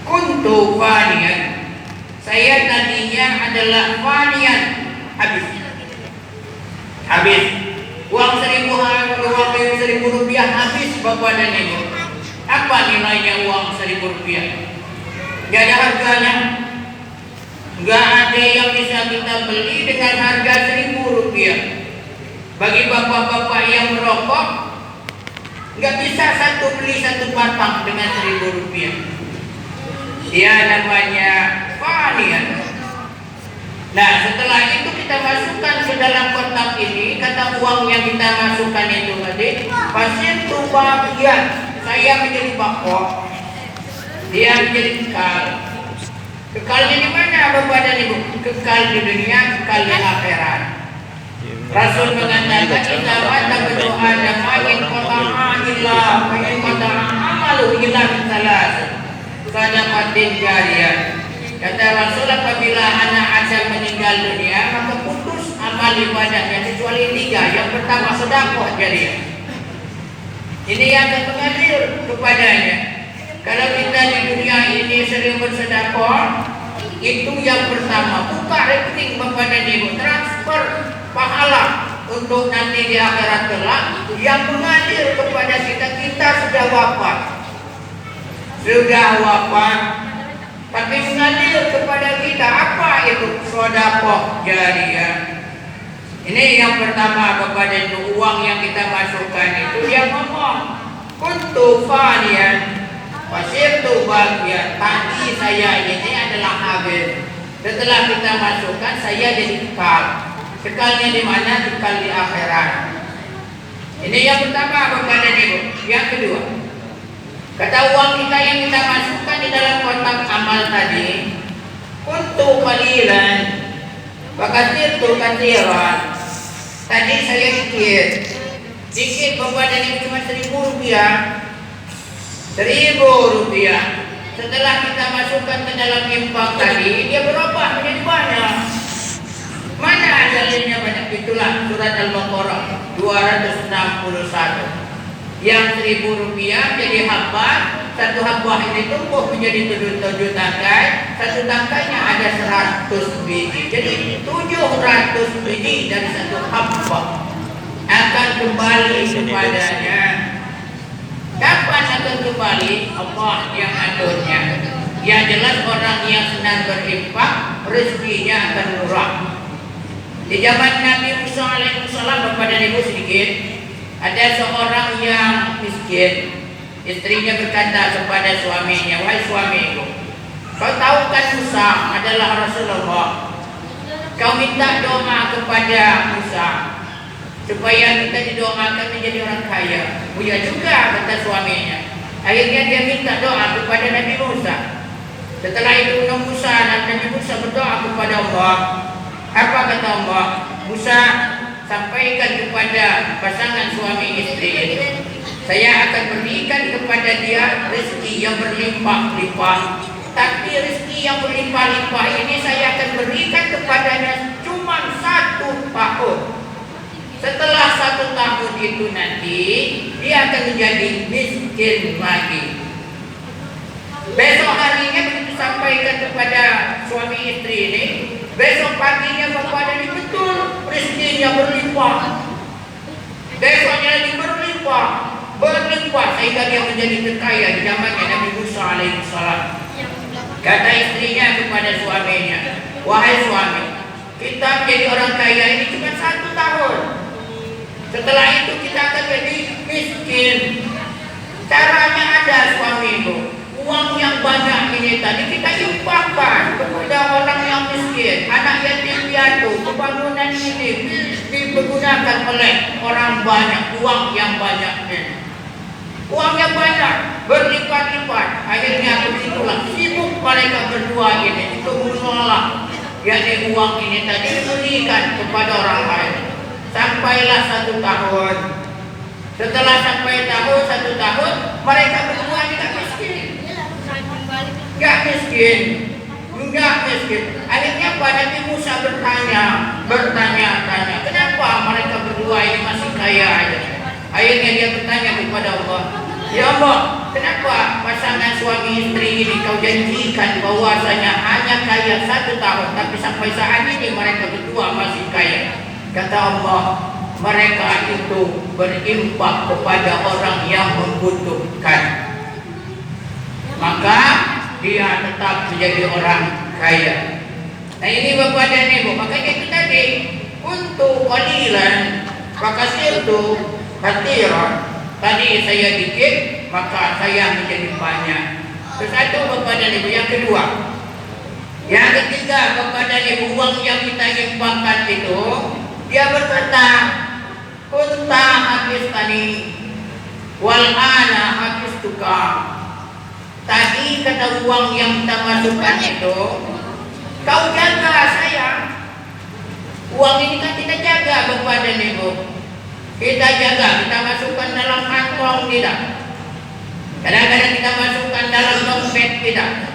Kuntu fanian, saya tadinya adalah fanian, habis uang 1.000 rupiah habis bapak dan ibu. Apa nilainya uang 1.000 rupiah? Gak ada harganya. Gak ada yang bisa kita beli dengan harga 1.000 rupiah. Bagi bapak-bapak yang merokok, gak bisa beli satu batang dengan 1.000 rupiah. Dia namanya fanian. Nah, setelah itu kita masukkan ke dalam kotak ini. Kata uang yang kita masukkan itu tadi, pasien tuh bagian. Saya menjadi bakok, dia menjadi kekal. Kekalnya di mana bapak dan ibu? Kekal di dunia, kekal di akhirat. Rasul mengatakan kita mata berdoa dan main qata'a illa main qata'a amalu illa salas. Sadaqatin jariyah. Kata Rasul, apabila anak Adam meninggal dunia, maka putus amal ibadahnya kecuali 3. Yang pertama sedekah jariyah. Ini yang akan mengalir kepadanya. Kalau kita di dunia ini sering bersedekah, itu yang pertama. Buka rekening bapak dan ibu, transfer pahala untuk nanti di akhirat kelak yang mengalir kepada kita sudah wafat. Sudah wafat, tapi mengalir kepada kita apa itu? Sedekah jariyah. Ini yang pertama kepada itu, uang yang kita masukkan itu dia ngomong, kuntu fanian, fasirtu bagian. Tadi saya ini adalah habis. Setelah kita masukkan, saya jadi kekal. Kekalnya di mana? Kekal di akhirat. Ini yang pertama kepada ibu. Yang kedua, kata uang kita yang kita masukkan di dalam kotak amal tadi, kuntu qalilan fakasirtu katsiran. Tadi saya dikit bapak dan ibu cuma 1.000 rupiah. 1.000 rupiah. Setelah kita masukkan ke dalam infak tadi, dia berubah menjadi banyak. Mana dalilnya banyak? Itulah surat Al-Baqarah 261. Yang 1.000 rupiah jadi habbat. Satu habbah ini tumbuh menjadi 7 tangkai. Satu tangkainya ada 100 biji. Jadi 700 biji dari satu habbah akan kembali kepadanya. Kapan akan kembali? Allah yang aturnya. Yang jelas orang yang senang berinfak, rezekinya akan murah. Di zaman Nabi Musa alaihissalam, bapak dan ibu sedikit, ada seorang yang miskin. Istrinya berkata kepada suaminya, wahai suamiku, kau tahu kan Musa adalah Rasulullah. Kau minta doa kepada Musa supaya kita didoakan menjadi orang kaya. Ya juga, kata suaminya. Akhirnya dia minta doa kepada Nabi Musa. Setelah itu Nabi Musa berdoa kepada Allah. Apa kata Allah? Musa, sampaikan kepada pasangan suami istri ini, saya akan berikan kepada dia rezeki yang berlimpah-limpah. Tapi rezeki yang berlimpah-limpah ini saya akan berikan kepadanya cuma 1 tahun. Setelah 1 tahun itu nanti dia akan menjadi miskin lagi. Besok harinya begitu sampaikan kepada suami istri ini, besok paginya bapak dan ibu betul rezekinya berlimpah. Besoknya lagi berlimpah sehingga dia menjadi kaya di zamannya Nabi Musa alaihissalam. Kata istrinya kepada suaminya, wahai suami, kita menjadi orang kaya ini cuma 1 tahun. Setelah itu kita akan jadi miskin. Caranya ada suamiku. Uang yang banyak ini tadi kita infakkan kepada orang yang miskin, anak yatim piatu. Pembangunan ini digunakan oleh orang banyak, uang yang banyak ini. Uang yang banyak berlipat-lipat. Akhirnya begitulah sibuk mereka berdua ini untuk menolak, yakni uang ini tadi diberikan kepada orang lain. Sampailah 1 tahun. Setelah sampai 1 tahun, mereka berdua tidak miskin. Enggak miskin. Akhirnya Nabi Musa bertanya-tanya, kenapa mereka berdua ini masih kaya aja? Akhirnya dia bertanya kepada Allah, ya Allah, Kenapa pasangan suami istri ini kau janjikan bahwasanya hanya kaya 1 tahun, tapi sampai saat ini mereka berdua masih kaya? Kata Allah, mereka itu berinfak kepada orang yang membutuhkan, maka dia tetap menjadi orang kaya. Nah ini Bapak dan Ibu, makanya itu tadi, untuk qalilan fakasirtu kathiran. Tadi saya dikit, maka saya menjadi banyak. Itu satu Bapak dan Ibu. Yang kedua, yang ketiga Bapak dan Ibu, uang yang kita infakkan itu, dia berkata, kunta habis tani, wal ana habis tukang. Tadi kata uang yang kita masukkan itu, kau jaga saya. Uang ini kan kita jaga Bapak dan Ibu. Kita jaga, kita masukkan dalam kantong tidak. Kadang-kadang kita masukkan dalam dompet tidak.